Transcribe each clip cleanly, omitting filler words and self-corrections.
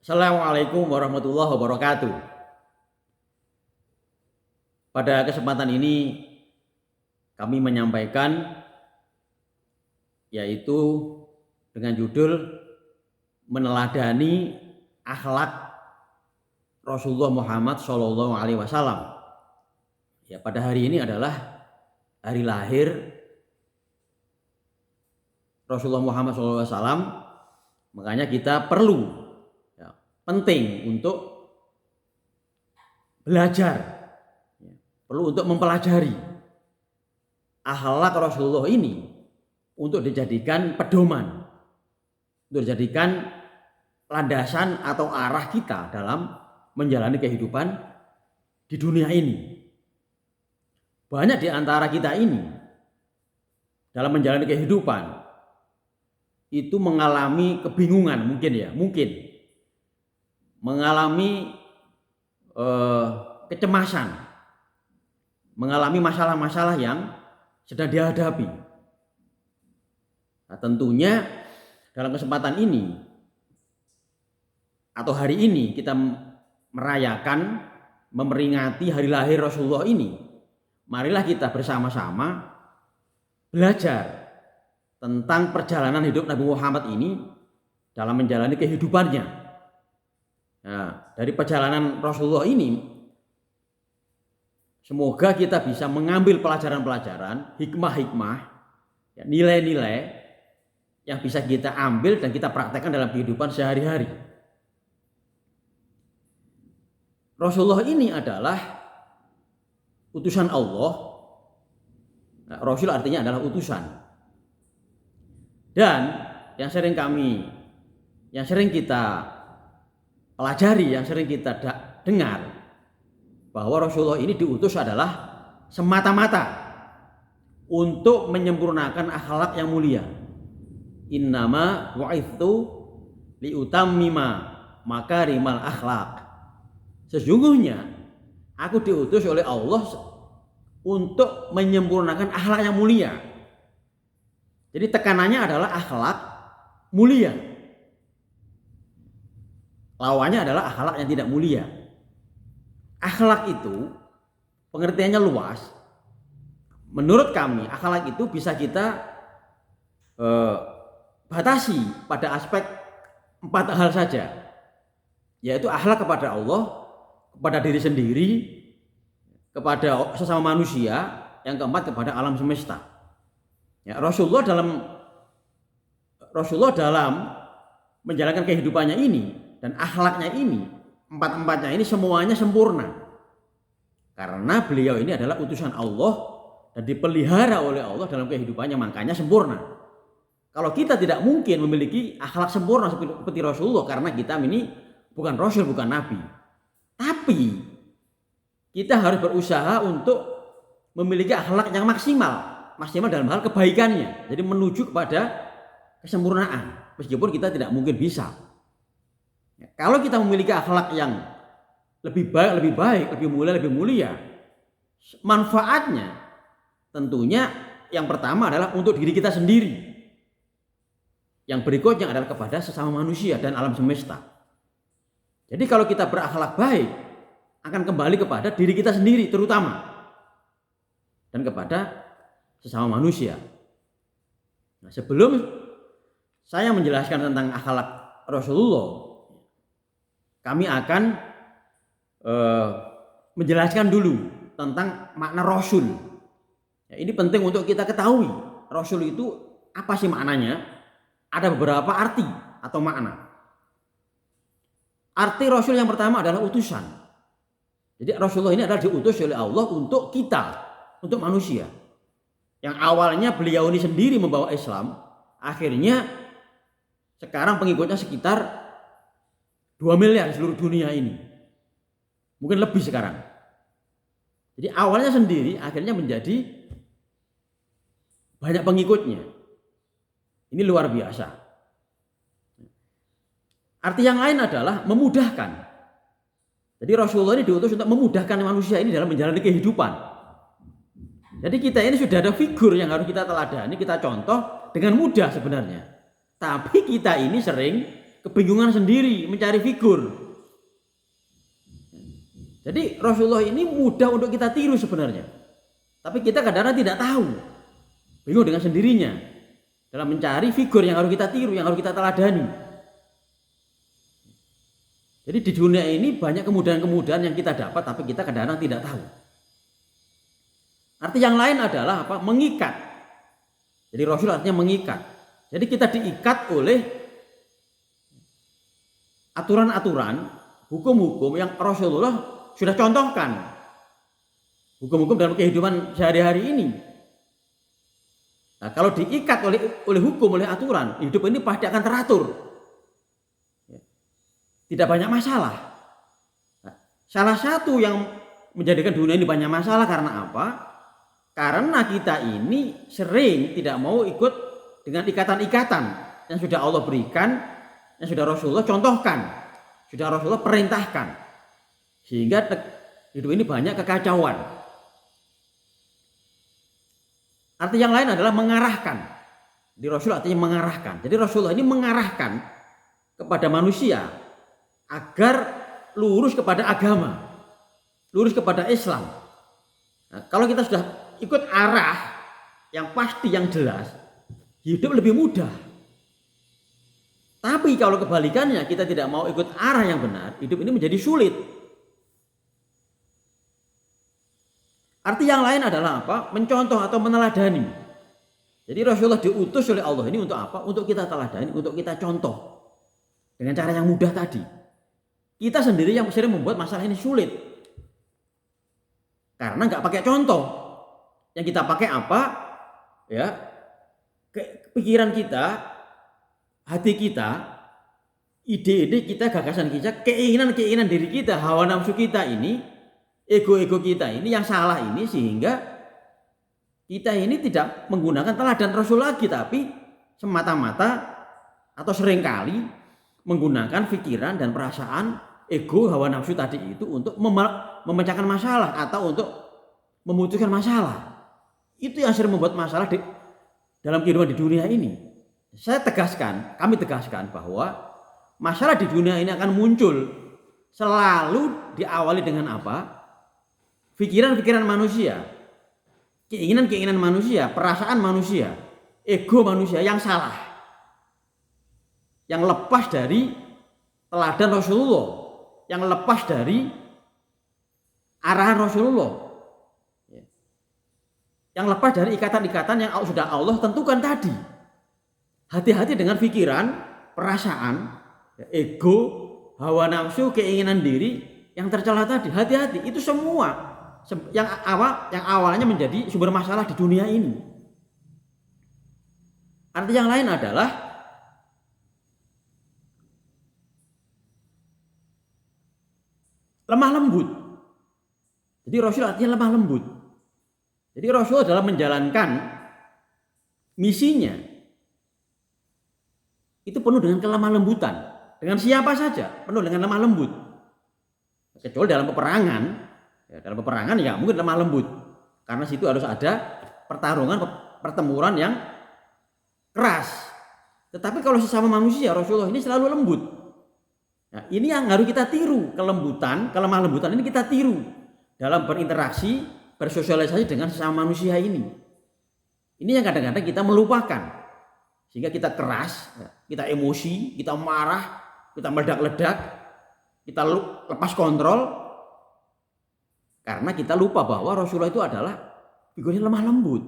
Assalamualaikum warahmatullahi wabarakatuh. Pada kesempatan ini kami menyampaikan yaitu dengan judul meneladani akhlak Rasulullah Muhammad SAW. Ya, pada hari ini adalah hari lahir Rasulullah Muhammad SAW, makanya kita penting untuk belajar, perlu untuk mempelajari akhlak Rasulullah ini untuk dijadikan pedoman, untuk dijadikan landasan atau arah kita dalam menjalani kehidupan di dunia ini. Banyak di antara kita ini dalam menjalani kehidupan itu mengalami kebingungan, mungkin mengalami kecemasan, mengalami masalah-masalah yang sedang dihadapi. Nah, tentunya dalam kesempatan ini atau hari ini kita merayakan, memperingati hari lahir Rasulullah ini. Marilah kita bersama-sama belajar tentang perjalanan hidup Nabi Muhammad ini dalam menjalani kehidupannya. Nah, dari perjalanan Rasulullah ini semoga kita bisa mengambil pelajaran-pelajaran, hikmah-hikmah, nilai-nilai yang bisa kita ambil dan kita praktekkan dalam kehidupan sehari-hari. Rasulullah ini adalah utusan Allah. Nah, Rasul artinya adalah utusan. Dan yang sering kita pelajari, yang sering kita dengar, bahwa Rasulullah ini diutus adalah semata-mata untuk menyempurnakan akhlak yang mulia. Innama wa'idtu liutammima makarimal akhlak. Sesungguhnya aku diutus oleh Allah untuk menyempurnakan akhlak yang mulia. Jadi tekanannya adalah akhlak mulia. Lawannya adalah akhlak yang tidak mulia. Akhlak itu pengertiannya luas. Menurut kami akhlak itu bisa kita batasi pada aspek 4 hal saja, yaitu akhlak kepada Allah, kepada diri sendiri, kepada sesama manusia, yang keempat kepada alam semesta. Ya, Rasulullah dalam menjalankan kehidupannya ini dan akhlaknya ini, 4-4-nya ini semuanya sempurna. Karena beliau ini adalah utusan Allah dan dipelihara oleh Allah dalam kehidupannya, makanya sempurna. Kalau kita tidak mungkin memiliki akhlak sempurna seperti Rasulullah, karena kita ini bukan Rasul, bukan Nabi. Tapi kita harus berusaha untuk memiliki akhlak yang maksimal dalam hal kebaikannya. Jadi menuju kepada kesempurnaan, meskipun kita tidak mungkin bisa. Kalau kita memiliki akhlak yang lebih baik, lebih mulia, manfaatnya tentunya yang pertama adalah untuk diri kita sendiri. Yang berikutnya adalah kepada sesama manusia dan alam semesta. Jadi kalau kita berakhlak baik, akan kembali kepada diri kita sendiri terutama, dan kepada sesama manusia. Nah, sebelum saya menjelaskan tentang akhlak Rasulullah, kami akan menjelaskan dulu tentang makna Rasul. Ya, ini penting untuk kita ketahui. Rasul itu apa sih maknanya? Ada beberapa arti atau makna. Arti Rasul yang pertama adalah utusan. Jadi Rasulullah ini adalah diutus oleh Allah untuk kita, untuk manusia. Yang awalnya beliau ini sendiri membawa Islam, akhirnya sekarang pengikutnya sekitar 2 miliar di seluruh dunia ini. Mungkin lebih sekarang. Jadi awalnya sendiri, akhirnya menjadi banyak pengikutnya. Ini luar biasa. Arti yang lain adalah memudahkan. Jadi Rasulullah ini diutus untuk memudahkan manusia ini dalam menjalani kehidupan. Jadi kita ini sudah ada figur yang harus kita teladani, kita contoh dengan mudah sebenarnya. Tapi kita ini sering kebingungan sendiri mencari figur. Jadi Rasulullah ini mudah untuk kita tiru sebenarnya. Tapi kita kadang-kadang tidak tahu. Bingung dengan sendirinya dalam mencari figur yang harus kita tiru, yang harus kita teladani. Jadi di dunia ini banyak kemudahan-kemudahan yang kita dapat, tapi kita kadang-kadang tidak tahu. Arti yang lain adalah apa? Mengikat. Jadi Rasul artinya mengikat. Jadi kita diikat oleh aturan-aturan, hukum-hukum yang Rasulullah sudah contohkan. Hukum-hukum dalam kehidupan sehari-hari ini. Nah, kalau diikat oleh hukum, oleh aturan, hidup ini pasti akan teratur. Tidak banyak masalah. Nah, salah satu yang menjadikan dunia ini banyak masalah karena apa? Karena kita ini sering tidak mau ikut dengan ikatan-ikatan yang sudah Allah berikan, yang sudah Rasulullah contohkan, sudah Rasulullah perintahkan. Sehingga hidup ini banyak kekacauan. Arti yang lain adalah mengarahkan. Di Rasul artinya mengarahkan. Jadi Rasulullah ini mengarahkan kepada manusia agar lurus kepada agama, lurus kepada Islam. Nah, kalau kita sudah ikut arah yang pasti, yang jelas, hidup lebih mudah. Tapi kalau kebalikannya, kita tidak mau ikut arah yang benar, hidup ini menjadi sulit. Arti yang lain adalah apa? Mencontoh atau meneladani. Jadi Rasulullah diutus oleh Allah ini untuk apa? Untuk kita teladani, untuk kita contoh. Dengan cara yang mudah tadi. Kita sendiri yang sering membuat masalah ini sulit. Karena nggak pakai contoh. Yang kita pakai apa? Ya, pikiran kita, hati kita, ide-ide kita, gagasan kita, keinginan-keinginan diri kita, hawa nafsu kita ini, ego-ego kita ini yang salah ini, sehingga kita ini tidak menggunakan teladan Rasul lagi, tapi semata-mata atau seringkali menggunakan pikiran dan perasaan ego, hawa nafsu tadi itu untuk memecahkan masalah atau untuk memutuskan masalah. Itu yang sering membuat masalah dalam kehidupan di dunia ini. Kami tegaskan bahwa masalah di dunia ini akan muncul selalu diawali dengan apa? Pikiran-pikiran manusia, keinginan-keinginan manusia, perasaan manusia, ego manusia yang salah, yang lepas dari teladan Rasulullah, yang lepas dari arahan Rasulullah, yang lepas dari ikatan-ikatan yang sudah Allah tentukan tadi. Hati-hati dengan pikiran, perasaan, ego, hawa nafsu, keinginan diri yang tercela tadi. Hati-hati, itu semua yang awalnya menjadi sumber masalah di dunia ini. Arti yang lain adalah lemah lembut. Jadi Rasul artinya lemah lembut. Jadi Rasul dalam menjalankan misinya itu penuh dengan kelemah lembutan. Dengan siapa saja penuh dengan lemah lembut. Kecuali dalam peperangan. Ya, dalam peperangan ya mungkin lemah lembut. Karena situ harus ada pertarungan, pertempuran yang keras. Tetapi kalau sesama manusia, Rasulullah ini selalu lembut. Nah, ini yang harus kita tiru, kelemah lembutan ini kita tiru dalam berinteraksi, bersosialisasi dengan sesama manusia ini. Ini yang kadang-kadang kita melupakan. Sehingga kita keras, kita emosi, kita marah, kita meledak-ledak, kita lepas kontrol. Karena kita lupa bahwa Rasulullah itu adalah figurnya lemah lembut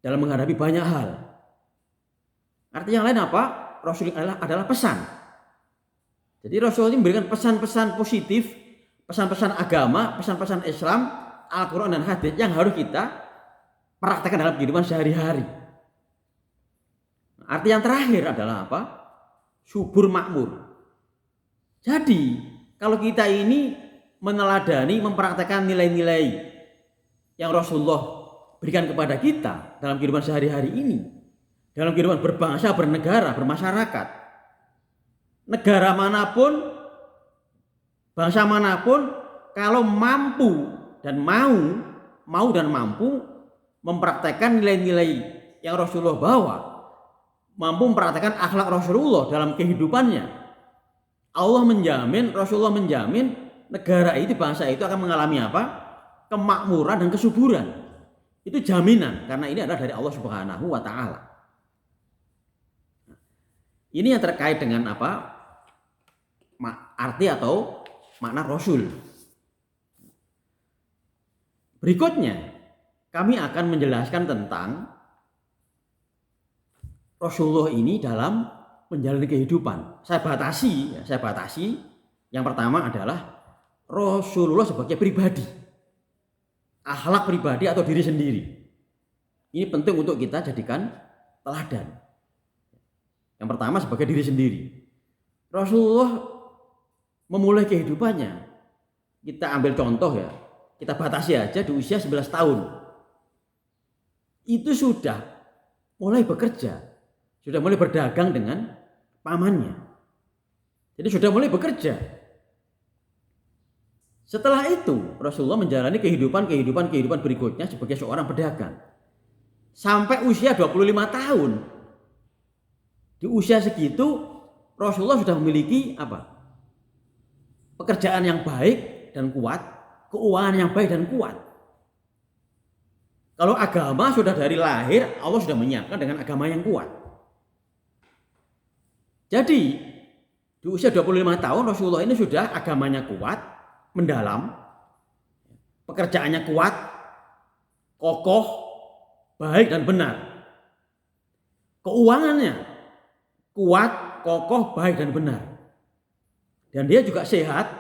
dalam menghadapi banyak hal. Arti yang lain apa? Rasulullah adalah pesan. Jadi Rasulullah ini memberikan pesan-pesan positif, pesan-pesan agama, pesan-pesan Islam, Al-Quran dan hadis yang harus kita praktekkan dalam kehidupan sehari-hari. Arti yang terakhir adalah apa? Subur makmur. Jadi kalau kita ini meneladani, mempraktekkan nilai-nilai yang Rasulullah berikan kepada kita dalam kehidupan sehari-hari ini, dalam kehidupan berbangsa, bernegara, bermasyarakat, negara manapun, bangsa manapun, kalau mampu dan mau dan mampu mempraktekkan nilai-nilai yang Rasulullah bawa, mampu mempraktekkan akhlak Rasulullah dalam kehidupannya, Allah menjamin, Rasulullah menjamin negara itu, bangsa itu akan mengalami apa? Kemakmuran dan kesuburan. Itu jaminan, karena ini adalah dari Allah Subhanahu wa taala. Ini yang terkait dengan apa? Arti atau makna Rasul. Berikutnya, kami akan menjelaskan tentang Rasulullah ini dalam menjalani kehidupan. Saya batasi. Yang pertama adalah Rasulullah sebagai pribadi. Akhlak pribadi atau diri sendiri. Ini penting untuk kita jadikan teladan. Yang pertama sebagai diri sendiri. Rasulullah memulai kehidupannya. Kita ambil contoh ya. Kita batasi aja di usia 11 tahun. Itu sudah mulai bekerja. Sudah mulai berdagang dengan pamannya. Jadi sudah mulai bekerja. Setelah itu Rasulullah menjalani kehidupan berikutnya sebagai seorang pedagang. Sampai usia 25 tahun. Di usia segitu Rasulullah sudah memiliki apa? Pekerjaan yang baik dan kuat, keuangan yang baik dan kuat. Kalau agama sudah dari lahir, Allah sudah menyiapkan dengan agama yang kuat. Jadi di usia 25 tahun Rasulullah ini sudah agamanya kuat, mendalam, pekerjaannya kuat, kokoh, baik dan benar. Keuangannya kuat, kokoh, baik dan benar. Dan dia juga sehat.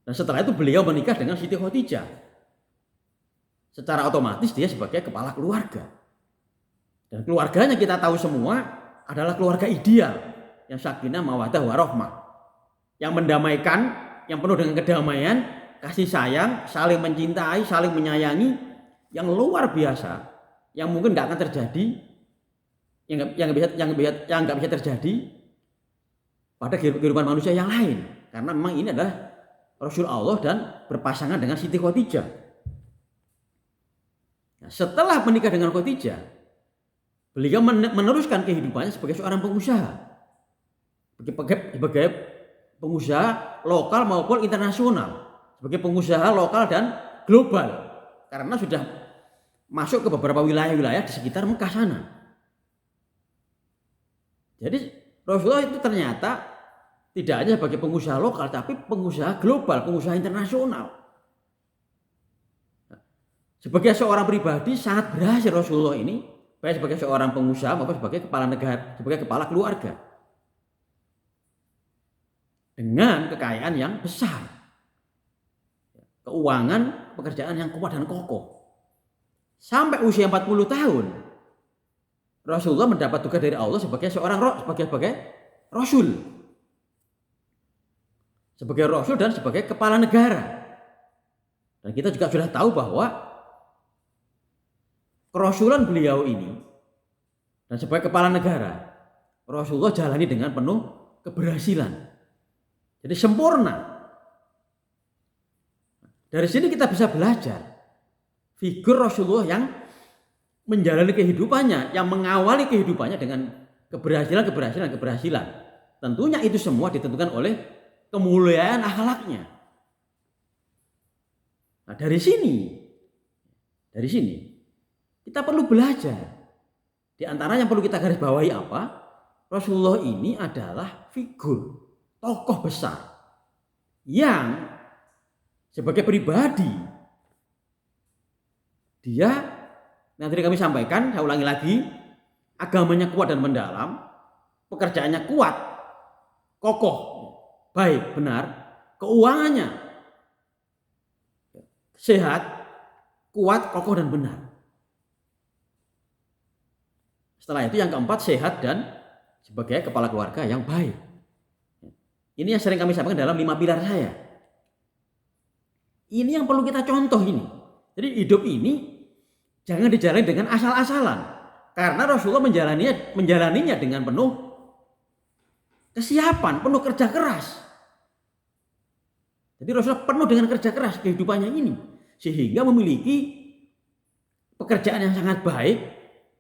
Dan setelah itu beliau menikah dengan Siti Khadijah. Secara otomatis dia sebagai kepala keluarga. Dan keluarganya kita tahu semua adalah keluarga ideal yang sakinah, mawaddah, warahmah. Yang mendamaikan, yang penuh dengan kedamaian, kasih sayang, saling mencintai, saling menyayangi, yang luar biasa, yang mungkin tidak akan terjadi, yang nggak bisa terjadi pada kehidupan manusia yang lain, karena memang ini adalah Rasul Allah dan berpasangan dengan Siti Khadijah. Nah, setelah menikah dengan Khadijah, beliau meneruskan kehidupannya sebagai seorang pengusaha, sebagai pengusaha lokal maupun internasional, sebagai pengusaha lokal dan global, karena sudah masuk ke beberapa wilayah-wilayah di sekitar Mekah sana. Jadi Rasulullah itu ternyata tidak hanya sebagai pengusaha lokal, tapi pengusaha global, pengusaha internasional. Sebagai seorang pribadi sangat berhasil Rasulullah ini, baik sebagai seorang pengusaha maupun sebagai kepala negara, sebagai kepala keluarga. Dengan kekayaan yang besar, keuangan, pekerjaan yang kuat dan kokoh. Sampai usia 40 tahun, Rasulullah mendapat tugas dari Allah sebagai seorang sebagai Rasul. Sebagai Rasul dan sebagai kepala negara. Dan kita juga sudah tahu bahwa kerasulan beliau ini dan sebagai kepala negara, Rasulullah jalani dengan penuh keberhasilan. Jadi sempurna. Dari sini kita bisa belajar figur Rasulullah yang menjalani kehidupannya, yang mengawali kehidupannya dengan keberhasilan. Tentunya itu semua ditentukan oleh kemuliaan akhlaknya. Nah, dari sini kita perlu belajar. Di antara yang perlu kita garis bawahi apa? Rasulullah ini adalah figur tokoh besar yang sebagai pribadi dia, nanti kami sampaikan, saya ulangi lagi, agamanya kuat dan mendalam, pekerjaannya kuat, kokoh, baik, benar, keuangannya sehat, kuat, kokoh dan benar. Setelah itu yang keempat, sehat dan sebagai kepala keluarga yang baik. Ini yang sering kami sampaikan dalam 5 pilar saya. Ini yang perlu kita contoh ini. Jadi hidup ini jangan dijalani dengan asal-asalan. Karena Rasulullah menjalaninya dengan penuh kesiapan, penuh kerja keras. Jadi Rasulullah penuh dengan kerja keras kehidupannya ini. Sehingga memiliki pekerjaan yang sangat baik,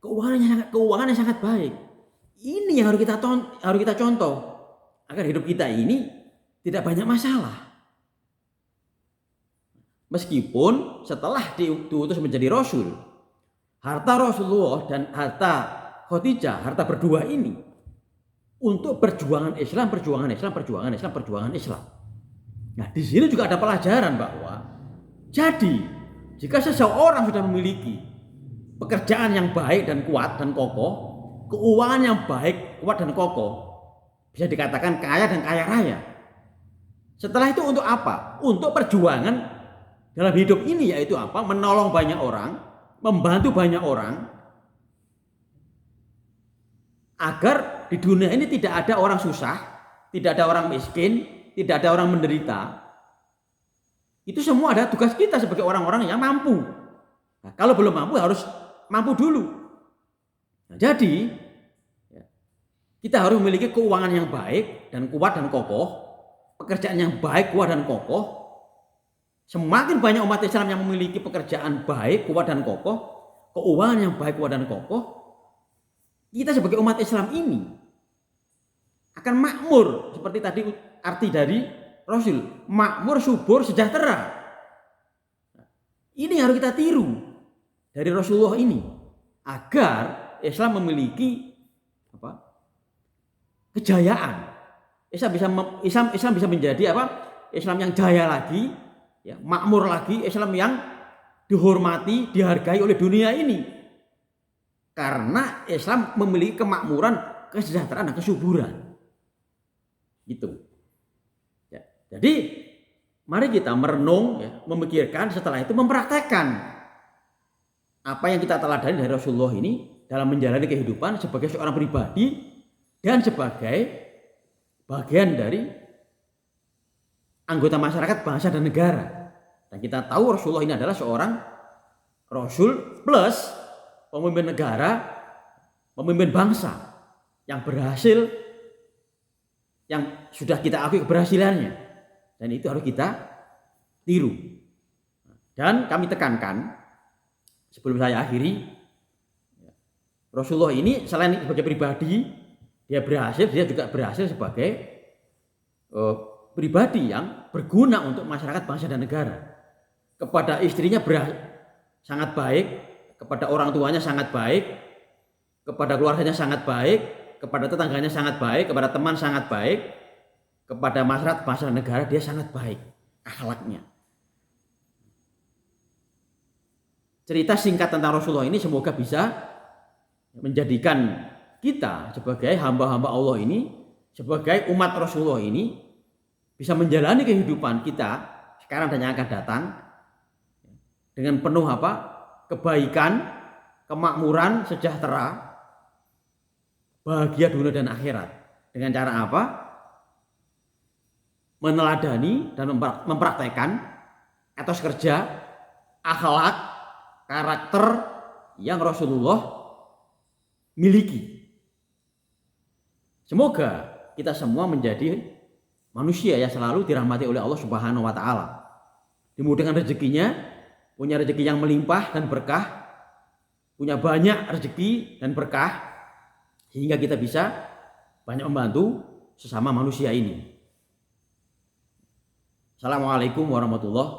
keuangan yang sangat baik. Ini yang harus kita contoh agar hidup kita ini tidak banyak masalah. Meskipun setelah diutus menjadi rasul, harta Rasulullah dan harta Khadijah, harta berdua ini untuk perjuangan Islam. Nah, di sini juga ada pelajaran bahwa jadi jika seseorang sudah memiliki pekerjaan yang baik dan kuat dan kokoh, keuangan yang baik, kuat dan kokoh, bisa dikatakan kaya dan kaya raya. Setelah itu untuk apa? Untuk perjuangan dalam hidup ini, yaitu apa? Menolong banyak orang, membantu banyak orang, agar di dunia ini tidak ada orang susah, tidak ada orang miskin, tidak ada orang menderita. Itu semua adalah tugas kita sebagai orang-orang yang mampu. Nah, kalau belum mampu harus mampu dulu. Nah, jadi kita harus memiliki keuangan yang baik dan kuat dan kokoh, pekerjaan yang baik, kuat dan kokoh. Semakin banyak umat Islam yang memiliki pekerjaan baik, kuat dan kokoh, keuangan yang baik, kuat dan kokoh, kita sebagai umat Islam ini akan makmur, seperti tadi arti dari Rasul, makmur, subur, sejahtera. Ini yang harus kita tiru dari Rasulullah ini agar Islam memiliki kejayaan. Islam bisa menjadi Islam yang jaya lagi, ya, makmur lagi, Islam yang dihormati, dihargai oleh dunia ini. Karena Islam memiliki kemakmuran, kesejahteraan dan kesuburan. Gitu. Ya, jadi mari kita merenung, ya, memikirkan, setelah itu mempraktekkan apa yang kita teladani dari Rasulullah ini dalam menjalani kehidupan sebagai seorang pribadi dan sebagai bagian dari anggota masyarakat, bangsa dan negara. Dan kita tahu Rasulullah ini adalah seorang Rasul plus pemimpin negara, pemimpin bangsa yang berhasil, yang sudah kita akui keberhasilannya. Dan itu harus kita tiru. Dan kami tekankan, sebelum saya akhiri, Rasulullah ini selain sebagai pribadi, dia juga berhasil sebagai pribadi yang berguna untuk masyarakat, bangsa dan negara. Kepada istrinya sangat baik, kepada orang tuanya sangat baik, kepada keluarganya sangat baik, kepada tetangganya sangat baik, kepada teman sangat baik, kepada masyarakat, bangsa dan negara dia sangat baik akhlaknya. Cerita singkat tentang Rasulullah ini semoga bisa menjadikan kita sebagai hamba-hamba Allah ini, sebagai umat Rasulullah ini, bisa menjalani kehidupan kita sekarang dan yang akan datang dengan penuh kebaikan, kemakmuran, sejahtera, bahagia dunia dan akhirat. Dengan cara apa? Meneladani dan mempraktekkan etos kerja, akhlak, karakter yang Rasulullah miliki. Semoga kita semua menjadi manusia yang selalu dirahmati oleh Allah Subhanahu wa taala. Dimudahkan rezekinya, punya rezeki yang melimpah dan berkah, punya banyak rezeki dan berkah, sehingga kita bisa banyak membantu sesama manusia ini. Assalamualaikum warahmatullahi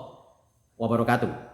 wabarakatuh.